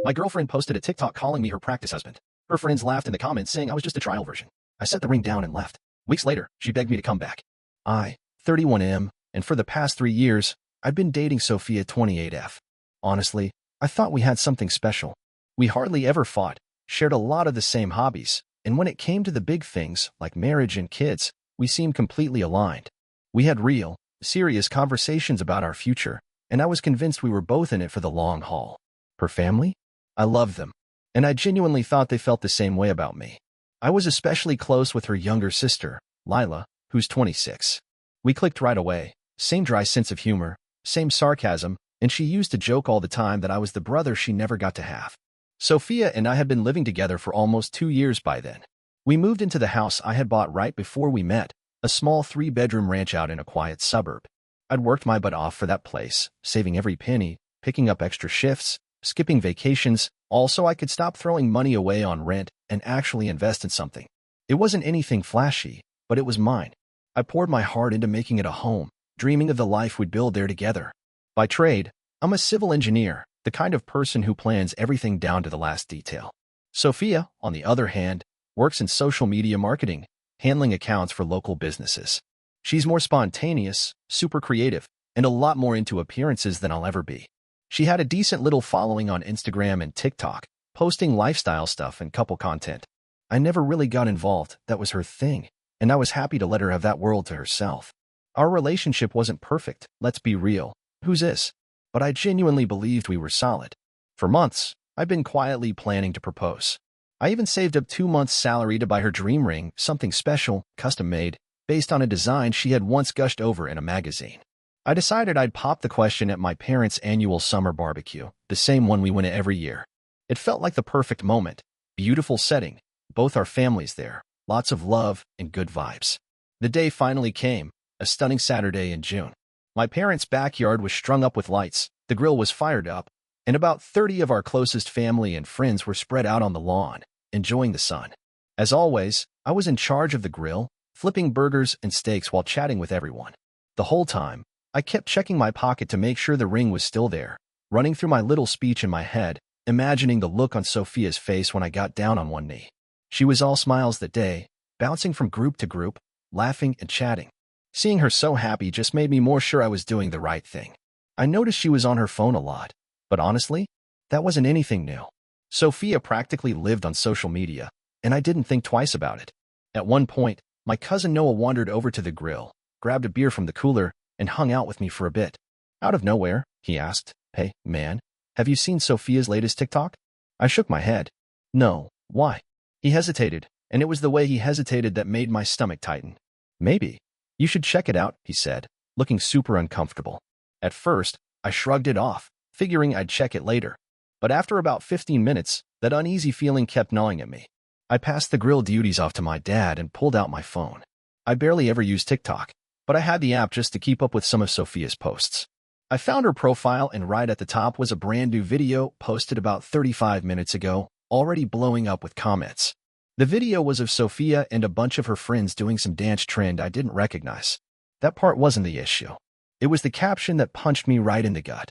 My girlfriend posted a TikTok calling me her practice husband. Her friends laughed in the comments saying I was just a trial version. I set the ring down and left. Weeks later, she begged me to come back. 31M, and for the past 3 years, I'd been dating Sophia 28F. Honestly, I thought we had something special. We hardly ever fought, shared a lot of the same hobbies, and when it came to the big things, like marriage and kids, we seemed completely aligned. We had real, serious conversations about our future, and I was convinced we were both in it for the long haul. Her family? I loved them, and I genuinely thought they felt the same way about me. I was especially close with her younger sister, Lila, who's 26. We clicked right away, same dry sense of humor, same sarcasm, and she used to joke all the time that I was the brother she never got to have. Sophia and I had been living together for almost 2 years by then. We moved into the house I had bought right before we met, a small 3-bedroom ranch out in a quiet suburb. I'd worked my butt off for that place, saving every penny, picking up extra shifts, skipping vacations, all so I could stop throwing money away on rent and actually invest in something. It wasn't anything flashy, but it was mine. I poured my heart into making it a home, dreaming of the life we'd build there together. By trade, I'm a civil engineer, the kind of person who plans everything down to the last detail. Sophia, on the other hand, works in social media marketing, handling accounts for local businesses. She's more spontaneous, super creative, and a lot more into appearances than I'll ever be. She had a decent little following on Instagram and TikTok, posting lifestyle stuff and couple content. I never really got involved, that was her thing, and I was happy to let her have that world to herself. Our relationship wasn't perfect, let's be real. Who's this? But I genuinely believed we were solid. For months, I've been quietly planning to propose. I even saved up 2 months' salary to buy her dream ring, something special, custom-made, based on a design she had once gushed over in a magazine. I decided I'd pop the question at my parents' annual summer barbecue, the same one we went to every year. It felt like the perfect moment, beautiful setting, both our families there, lots of love and good vibes. The day finally came, a stunning Saturday in June. My parents' backyard was strung up with lights, the grill was fired up, and about 30 of our closest family and friends were spread out on the lawn, enjoying the sun. As always, I was in charge of the grill, flipping burgers and steaks while chatting with everyone. The whole time, I kept checking my pocket to make sure the ring was still there, running through my little speech in my head, imagining the look on Sophia's face when I got down on one knee. She was all smiles that day, bouncing from group to group, laughing and chatting. Seeing her so happy just made me more sure I was doing the right thing. I noticed she was on her phone a lot, but honestly, that wasn't anything new. Sophia practically lived on social media, and I didn't think twice about it. At one point, my cousin Noah wandered over to the grill, grabbed a beer from the cooler, and hung out with me for a bit. Out of nowhere, he asked, "Hey, man, have you seen Sophia's latest TikTok?" I shook my head. "No, why?" He hesitated, and it was the way he hesitated that made my stomach tighten. "Maybe. You should check it out," he said, looking super uncomfortable. At first, I shrugged it off, figuring I'd check it later. But after about 15 minutes, that uneasy feeling kept gnawing at me. I passed the grill duties off to my dad and pulled out my phone. I barely ever use TikTok, but I had the app just to keep up with some of Sophia's posts. I found her profile, and right at the top was a brand new video posted about 35 minutes ago, already blowing up with comments. The video was of Sophia and a bunch of her friends doing some dance trend I didn't recognize. That part wasn't the issue. It was the caption that punched me right in the gut.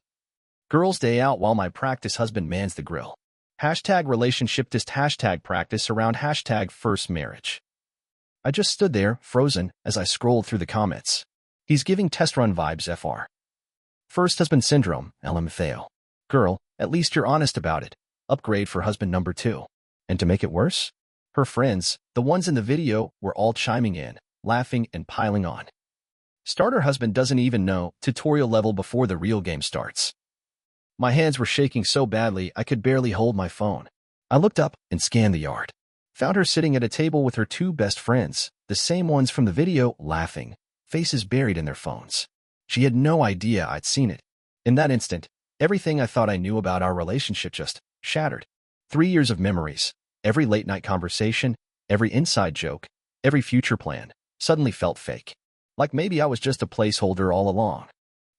"Girls' day out while my practice husband mans the grill. Hashtag relationship dist hashtag practice around hashtag first marriage." I just stood there, frozen, as I scrolled through the comments. He's giving test run vibes FR. First husband syndrome, LMFAO. Girl, at least you're honest about it. Upgrade for husband number 2. And to make it worse, her friends, the ones in the video, were all chiming in, laughing and piling on. Starter husband doesn't even know, tutorial level before the real game starts. My hands were shaking so badly I could barely hold my phone. I looked up and scanned the yard. Found her sitting at a table with her 2 best friends, the same ones from the video, laughing, faces buried in their phones. She had no idea I'd seen it. In that instant, everything I thought I knew about our relationship just shattered. 3 years of memories, every late-night conversation, every inside joke, every future plan, suddenly felt fake. Like maybe I was just a placeholder all along.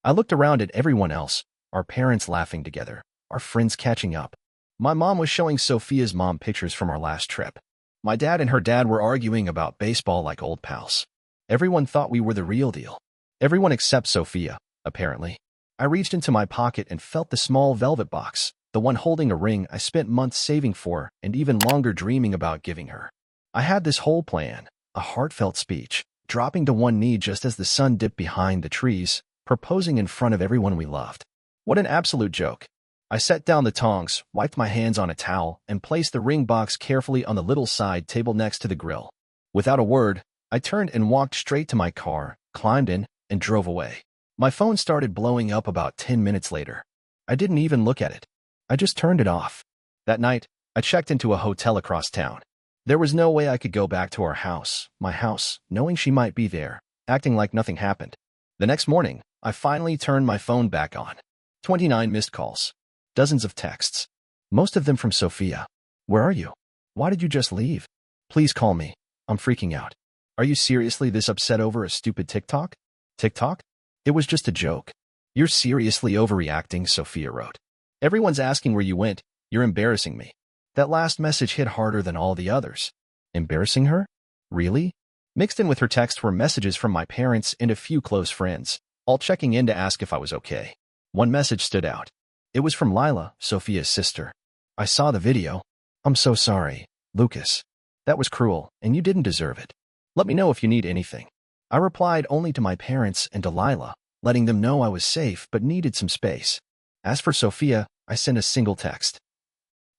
I looked around at everyone else, our parents laughing together, our friends catching up. My mom was showing Sophia's mom pictures from our last trip. My dad and her dad were arguing about baseball like old pals. Everyone thought we were the real deal. Everyone except Sophia, apparently. I reached into my pocket and felt the small velvet box, the one holding a ring I spent months saving for and even longer dreaming about giving her. I had this whole plan, a heartfelt speech, dropping to one knee just as the sun dipped behind the trees, proposing in front of everyone we loved. What an absolute joke. I set down the tongs, wiped my hands on a towel, and placed the ring box carefully on the little side table next to the grill. Without a word, I turned and walked straight to my car, climbed in, and drove away. My phone started blowing up about 10 minutes later. I didn't even look at it. I just turned it off. That night, I checked into a hotel across town. There was no way I could go back to our house, my house, knowing she might be there, acting like nothing happened. The next morning, I finally turned my phone back on. 29 missed calls. Dozens of texts. Most of them from Sophia. Where are you? Why did you just leave? Please call me. I'm freaking out. Are you seriously this upset over a stupid TikTok? TikTok? It was just a joke. You're seriously overreacting, Sophia wrote. Everyone's asking where you went. You're embarrassing me. That last message hit harder than all the others. Embarrassing her? Really? Mixed in with her text were messages from my parents and a few close friends, all checking in to ask if I was okay. One message stood out. It was from Lila, Sophia's sister. I saw the video. I'm so sorry, Lucas. That was cruel, and you didn't deserve it. Let me know if you need anything. I replied only to my parents and to Lila, letting them know I was safe but needed some space. As for Sophia, I sent a single text.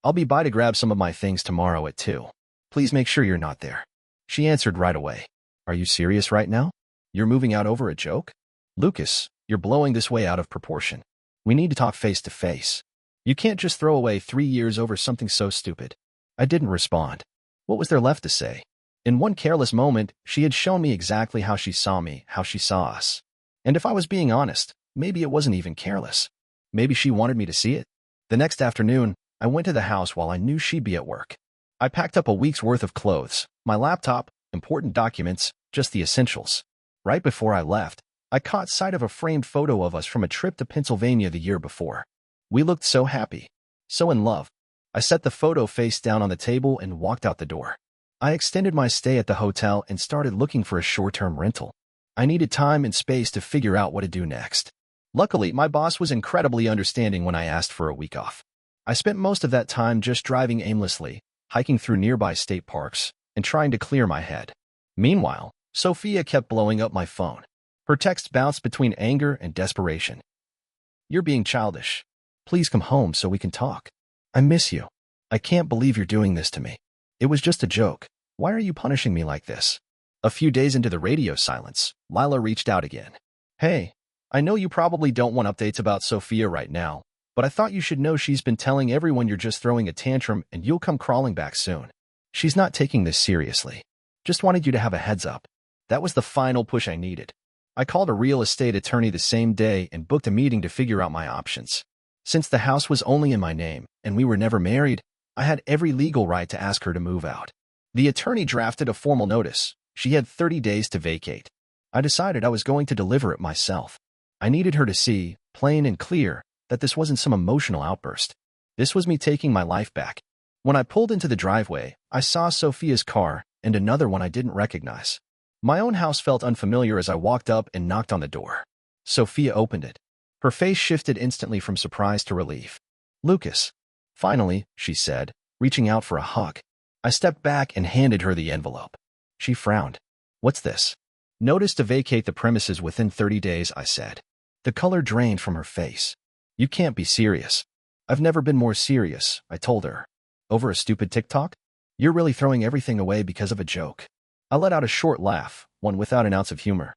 I'll be by to grab some of my things tomorrow at 2. Please make sure you're not there. She answered right away. Are you serious right now? You're moving out over a joke? Lucas, you're blowing this way out of proportion. We need to talk face to face. You can't just throw away 3 years over something so stupid. I didn't respond. What was there left to say? In one careless moment, she had shown me exactly how she saw me, how she saw us. And if I was being honest, maybe it wasn't even careless. Maybe she wanted me to see it. The next afternoon, I went to the house while I knew she'd be at work. I packed up a week's worth of clothes, my laptop, important documents, just the essentials. Right before I left, I caught sight of a framed photo of us from a trip to Pennsylvania the year before. We looked so happy, so in love. I set the photo face down on the table and walked out the door. I extended my stay at the hotel and started looking for a short-term rental. I needed time and space to figure out what to do next. Luckily, my boss was incredibly understanding when I asked for a week off. I spent most of that time just driving aimlessly, hiking through nearby state parks, and trying to clear my head. Meanwhile, Sophia kept blowing up my phone. Her texts bounced between anger and desperation. You're being childish. Please come home so we can talk. I miss you. I can't believe you're doing this to me. It was just a joke. Why are you punishing me like this? A few days into the radio silence, Lila reached out again. Hey, I know you probably don't want updates about Sophia right now, but I thought you should know she's been telling everyone you're just throwing a tantrum and you'll come crawling back soon. She's not taking this seriously. Just wanted you to have a heads up. That was the final push I needed. I called a real estate attorney the same day and booked a meeting to figure out my options. Since the house was only in my name and we were never married, I had every legal right to ask her to move out. The attorney drafted a formal notice. She had 30 days to vacate. I decided I was going to deliver it myself. I needed her to see, plain and clear, that this wasn't some emotional outburst. This was me taking my life back. When I pulled into the driveway, I saw Sophia's car and another one I didn't recognize. My own house felt unfamiliar as I walked up and knocked on the door. Sophia opened it. Her face shifted instantly from surprise to relief. Lucas. Finally, she said, reaching out for a hug. I stepped back and handed her the envelope. She frowned. What's this? Notice to vacate the premises within 30 days, I said. The color drained from her face. You can't be serious. I've never been more serious, I told her. Over a stupid TikTok? You're really throwing everything away because of a joke. I let out a short laugh, one without an ounce of humor.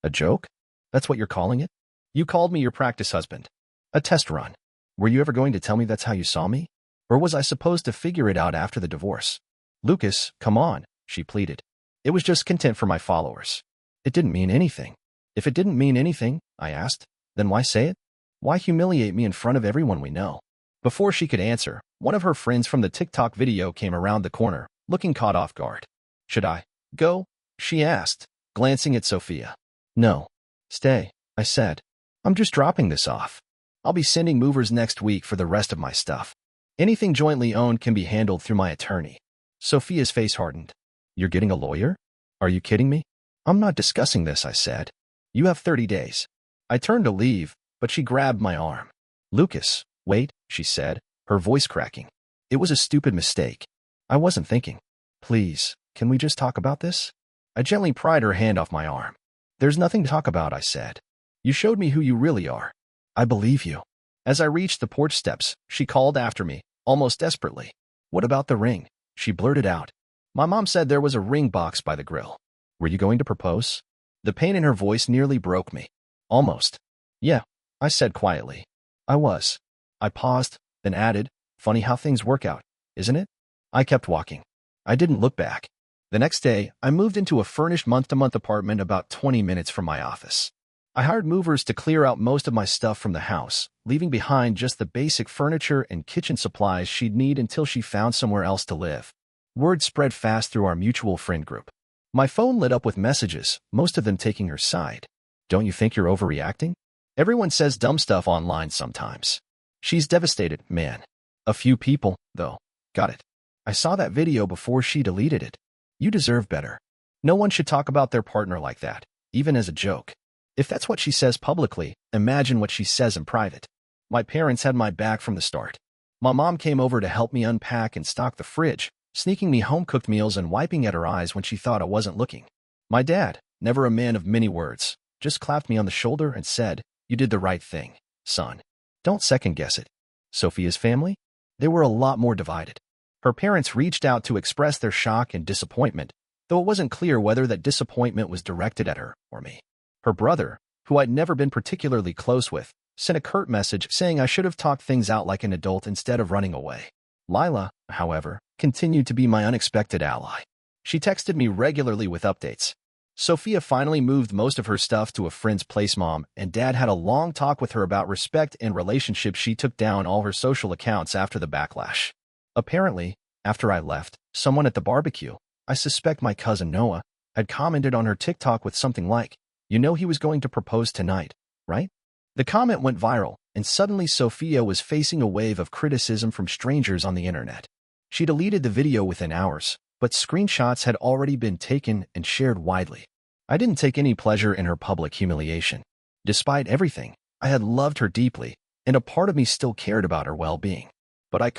A joke? That's what you're calling it? You called me your practice husband. A test run. Were you ever going to tell me that's how you saw me? Or was I supposed to figure it out after the divorce? Lucas, come on, she pleaded. It was just content for my followers. It didn't mean anything. If it didn't mean anything, I asked, then why say it? Why humiliate me in front of everyone we know? Before she could answer, one of her friends from the TikTok video came around the corner, looking caught off guard. Should I go? She asked, glancing at Sophia. No. Stay, I said. I'm just dropping this off. I'll be sending movers next week for the rest of my stuff. Anything jointly owned can be handled through my attorney. Sophia's face hardened. You're getting a lawyer? Are you kidding me? I'm not discussing this, I said. You have 30 days. I turned to leave, but she grabbed my arm. Lucas, wait, she said, her voice cracking. It was a stupid mistake. I wasn't thinking. Please, can we just talk about this? I gently pried her hand off my arm. There's nothing to talk about, I said. You showed me who you really are. I believe you. As I reached the porch steps, she called after me, almost desperately. What about the ring? She blurted out. My mom said there was a ring box by the grill. Were you going to propose? The pain in her voice nearly broke me. Almost. Yeah, I said quietly. I was. I paused, then added, funny how things work out, isn't it? I kept walking. I didn't look back. The next day, I moved into a furnished month-to-month apartment about 20 minutes from my office. I hired movers to clear out most of my stuff from the house, leaving behind just the basic furniture and kitchen supplies she'd need until she found somewhere else to live. Word spread fast through our mutual friend group. My phone lit up with messages, most of them taking her side. Don't you think you're overreacting? Everyone says dumb stuff online sometimes. She's devastated, man. A few people, though, got it. I saw that video before she deleted it. You deserve better. No one should talk about their partner like that, even as a joke. If that's what she says publicly, imagine what she says in private. My parents had my back from the start. My mom came over to help me unpack and stock the fridge, sneaking me home-cooked meals and wiping at her eyes when she thought I wasn't looking. My dad, never a man of many words, just clapped me on the shoulder and said, "You did the right thing, son. Don't second-guess it." Sophia's family? They were a lot more divided. Her parents reached out to express their shock and disappointment, though it wasn't clear whether that disappointment was directed at her or me. Her brother, who I'd never been particularly close with, sent a curt message saying I should have talked things out like an adult instead of running away. Lila, however, continued to be my unexpected ally. She texted me regularly with updates. Sophia finally moved most of her stuff to a friend's place. Mom and Dad had a long talk with her about respect and relationships. She took down all her social accounts after the backlash. Apparently, after I left, someone at the barbecue, I suspect my cousin Noah, had commented on her TikTok with something like, "You know he was going to propose tonight, right?" The comment went viral, and suddenly Sophia was facing a wave of criticism from strangers on the internet. She deleted the video within hours, but screenshots had already been taken and shared widely. I didn't take any pleasure in her public humiliation. Despite everything, I had loved her deeply, and a part of me still cared about her well-being. But I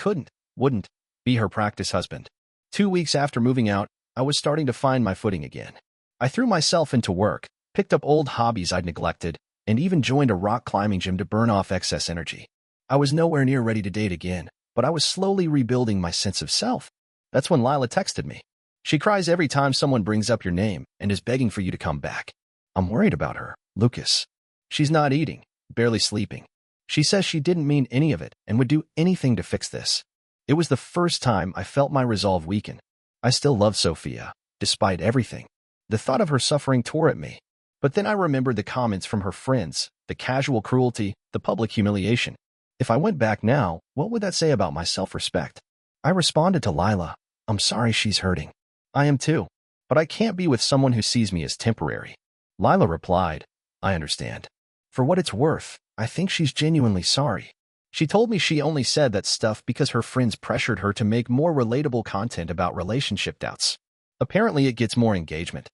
wouldn't, be her practice husband. 2 weeks after moving out, I was starting to find my footing again. I threw myself into work, picked up old hobbies I'd neglected, and even joined a rock climbing gym to burn off excess energy. I was nowhere near ready to date again, but I was slowly rebuilding my sense of self. That's when Lila texted me. She cries every time someone brings up your name and is begging for you to come back. I'm worried about her, Lucas. She's not eating, barely sleeping. She says she didn't mean any of it and would do anything to fix this. It was the first time I felt my resolve weaken. I still love Sophia, despite everything. The thought of her suffering tore at me. But then I remembered the comments from her friends, the casual cruelty, the public humiliation. If I went back now, what would that say about my self-respect? I responded to Lila, I'm sorry she's hurting. I am too. But I can't be with someone who sees me as temporary. Lila replied, I understand. For what it's worth, I think she's genuinely sorry. She told me she only said that stuff because her friends pressured her to make more relatable content about relationship doubts. Apparently it gets more engagement.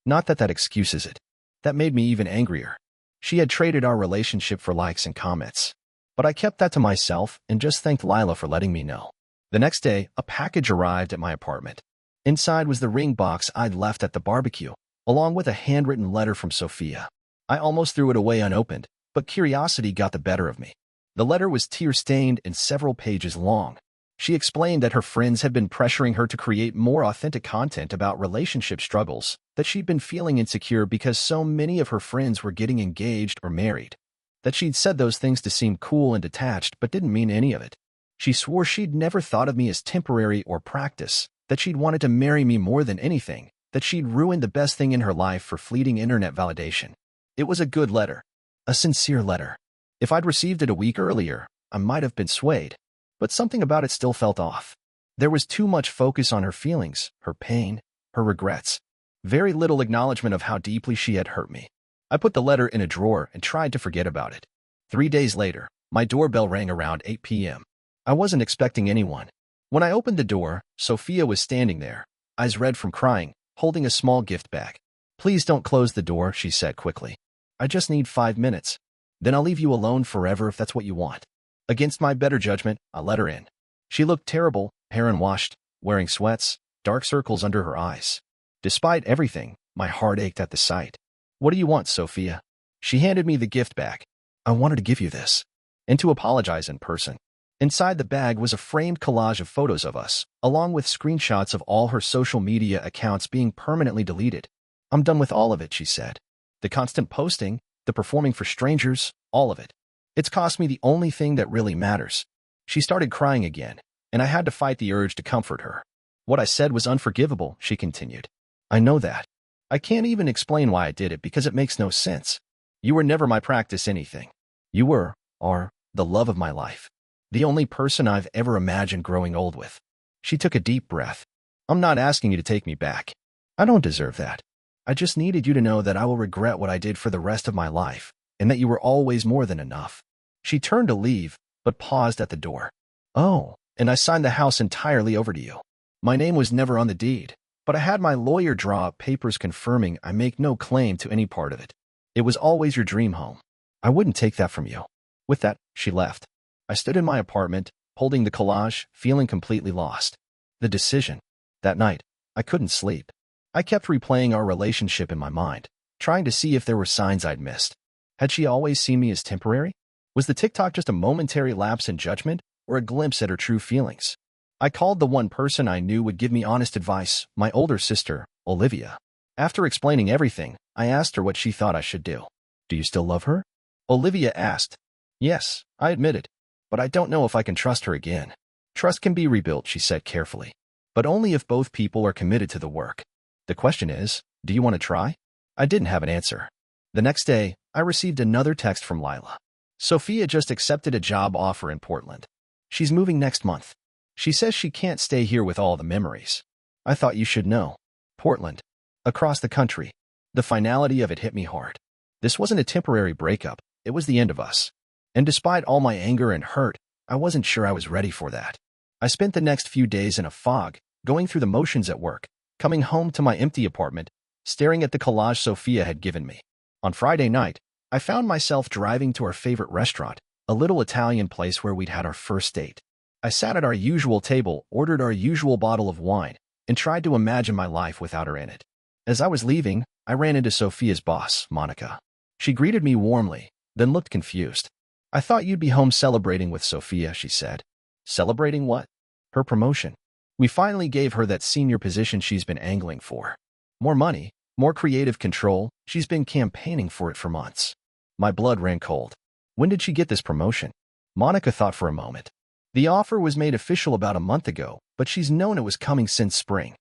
Not that excuses it. That made me even angrier. She had traded our relationship for likes and comments. But I kept that to myself and just thanked Lila for letting me know. The next day, a package arrived at my apartment. Inside was the ring box I'd left at the barbecue, along with a handwritten letter from Sophia. I almost threw it away unopened, but curiosity got the better of me. The letter was tear-stained and several pages long. She explained that her friends had been pressuring her to create more authentic content about relationship struggles, that she'd been feeling insecure because so many of her friends were getting engaged or married, that she'd said those things to seem cool and detached but didn't mean any of it. She swore she'd never thought of me as temporary or practice, that she'd wanted to marry me more than anything, that she'd ruined the best thing in her life for fleeting internet validation. It was a good letter, a sincere letter. If I'd received it a week earlier, I might have been swayed, but something about it still felt off. There was too much focus on her feelings, her pain, her regrets. Very little acknowledgement of how deeply she had hurt me. I put the letter in a drawer and tried to forget about it. 3 days later, my doorbell rang around 8 p.m. I wasn't expecting anyone. When I opened the door, Sophia was standing there, eyes red from crying, holding a small gift bag. Please don't close the door, she said quickly. I just need 5 minutes. Then I'll leave you alone forever if that's what you want. Against my better judgment, I let her in. She looked terrible, hair unwashed, wearing sweats, dark circles under her eyes. Despite everything, my heart ached at the sight. "What do you want, Sophia?" She handed me the gift bag. "I wanted to give you this, and to apologize in person." Inside the bag was a framed collage of photos of us, along with screenshots of all her social media accounts being permanently deleted. "I'm done with all of it," she said. "The constant posting, the performing for strangers, all of it. It's cost me the only thing that really matters." She started crying again, and I had to fight the urge to comfort her. "What I said was unforgivable," she continued. "I know that. I can't even explain why I did it because it makes no sense. You were never my practice anything. You are, the love of my life. The only person I've ever imagined growing old with." She took a deep breath. "I'm not asking you to take me back. I don't deserve that. I just needed you to know that I will regret what I did for the rest of my life, and that you were always more than enough." She turned to leave, but paused at the door. "Oh, and I signed the house entirely over to you. My name was never on the deed, but I had my lawyer draw up papers confirming I make no claim to any part of it. It was always your dream home. I wouldn't take that from you." With that, she left. I stood in my apartment, holding the collage, feeling completely lost. The decision. That night, I couldn't sleep. I kept replaying our relationship in my mind, trying to see if there were signs I'd missed. Had she always seen me as temporary? Was the TikTok just a momentary lapse in judgment, or a glimpse at her true feelings? I called the one person I knew would give me honest advice, my older sister, Olivia. After explaining everything, I asked her what she thought I should do. "Do you still love her?" Olivia asked. "Yes," I admitted, "but I don't know if I can trust her again." "Trust can be rebuilt," she said carefully, "but only if both people are committed to the work. The question is, do you want to try?" I didn't have an answer. The next day, I received another text from Lila. "Sophia just accepted a job offer in Portland. She's moving next month. She says she can't stay here with all the memories. I thought you should know. Portland. Across the country." The finality of it hit me hard. This wasn't a temporary breakup, it was the end of us. And despite all my anger and hurt, I wasn't sure I was ready for that. I spent the next few days in a fog, going through the motions at work, coming home to my empty apartment, staring at the collage Sophia had given me. On Friday night, I found myself driving to our favorite restaurant, a little Italian place where we'd had our first date. I sat at our usual table, ordered our usual bottle of wine, and tried to imagine my life without her in it. As I was leaving, I ran into Sophia's boss, Monica. She greeted me warmly, then looked confused. "I thought you'd be home celebrating with Sophia," she said. "Celebrating what?" "Her promotion. We finally gave her that senior position she's been angling for. More money, more creative control. She's been campaigning for it for months." My blood ran cold. "When did she get this promotion?" Monica thought for a moment. "The offer was made official about a month ago, but she's known it was coming since spring."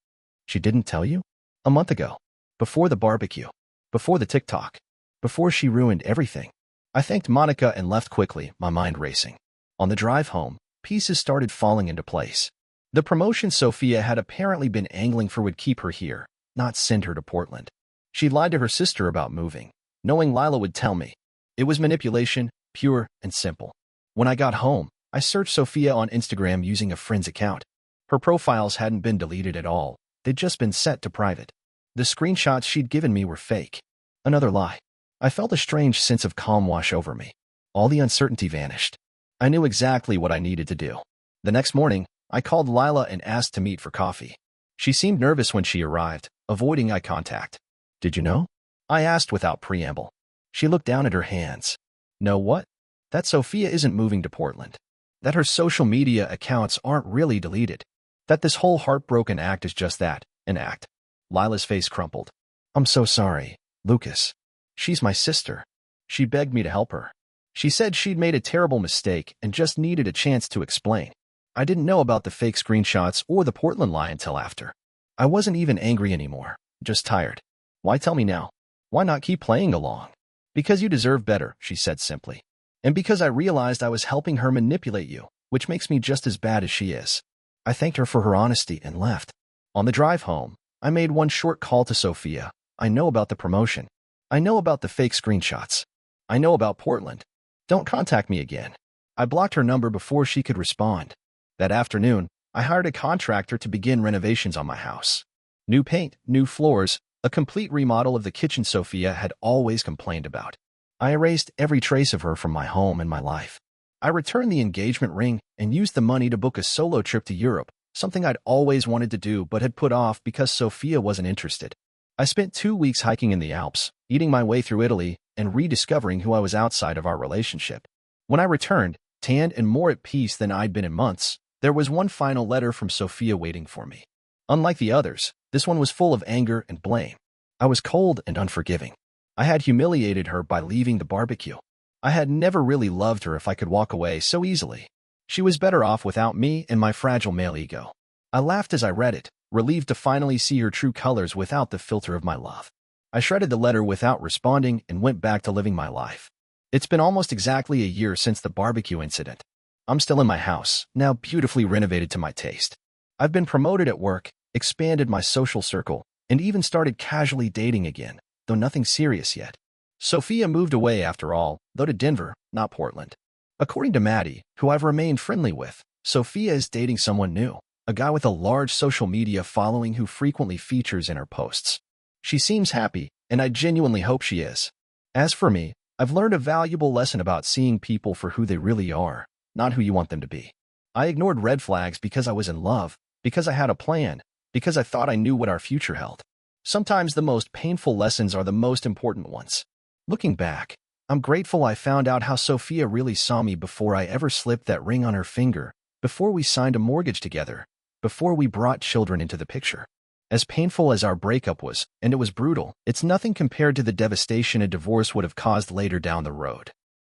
"She didn't tell you?" "A month ago. Before the barbecue. Before the TikTok. Before she ruined everything." I thanked Monica and left quickly, my mind racing. On the drive home, pieces started falling into place. The promotion Sophia had apparently been angling for would keep her here, not send her to Portland. She lied to her sister about moving, knowing Lila would tell me. It was manipulation, pure and simple. When I got home, I searched Sophia on Instagram using a friend's account. Her profiles hadn't been deleted at all. They'd just been set to private. The screenshots she'd given me were fake. Another lie. I felt a strange sense of calm wash over me. All the uncertainty vanished. I knew exactly what I needed to do. The next morning, I called Lila and asked to meet for coffee. She seemed nervous when she arrived, avoiding eye contact. "Did you know?" I asked without preamble. She looked down at her hands. "Know what?" "That Sophia isn't moving to Portland. That her social media accounts aren't really deleted. That this whole heartbroken act is just that, an act." Lila's face crumpled. "I'm so sorry, Lucas. She's my sister. She begged me to help her. She said she'd made a terrible mistake and just needed a chance to explain. I didn't know about the fake screenshots or the Portland lie until after. I wasn't even angry anymore, just tired. Why tell me now? Why not keep playing along?" "Because you deserve better," she said simply. "And because I realized I was helping her manipulate you, which makes me just as bad as she is." I thanked her for her honesty and left. On the drive home, I made one short call to Sophia. "I know about the promotion. I know about the fake screenshots. I know about Portland. Don't contact me again." I blocked her number before she could respond. That afternoon, I hired a contractor to begin renovations on my house. New paint, new floors, a complete remodel of the kitchen Sophia had always complained about. I erased every trace of her from my home and my life. I returned the engagement ring and used the money to book a solo trip to Europe, something I'd always wanted to do but had put off because Sophia wasn't interested. I spent 2 weeks hiking in the Alps, eating my way through Italy, and rediscovering who I was outside of our relationship. When I returned, tanned and more at peace than I'd been in months, there was one final letter from Sophia waiting for me. Unlike the others, this one was full of anger and blame. I was cold and unforgiving. I had humiliated her by leaving the barbecue. I had never really loved her if I could walk away so easily. She was better off without me and my fragile male ego. I laughed as I read it, relieved to finally see her true colors without the filter of my love. I shredded the letter without responding and went back to living my life. It's been almost exactly a year since the barbecue incident. I'm still in my house, now beautifully renovated to my taste. I've been promoted at work, expanded my social circle, and even started casually dating again, though nothing serious yet. Sophia moved away after all, though to Denver, not Portland. According to Maddie, who I've remained friendly with, Sophia is dating someone new, a guy with a large social media following who frequently features in her posts. She seems happy, and I genuinely hope she is. As for me, I've learned a valuable lesson about seeing people for who they really are, not who you want them to be. I ignored red flags because I was in love, because I had a plan, because I thought I knew what our future held. Sometimes the most painful lessons are the most important ones. Looking back, I'm grateful I found out how Sophia really saw me before I ever slipped that ring on her finger, before we signed a mortgage together, before we brought children into the picture. As painful as our breakup was, and it was brutal, it's nothing compared to the devastation a divorce would have caused later down the road.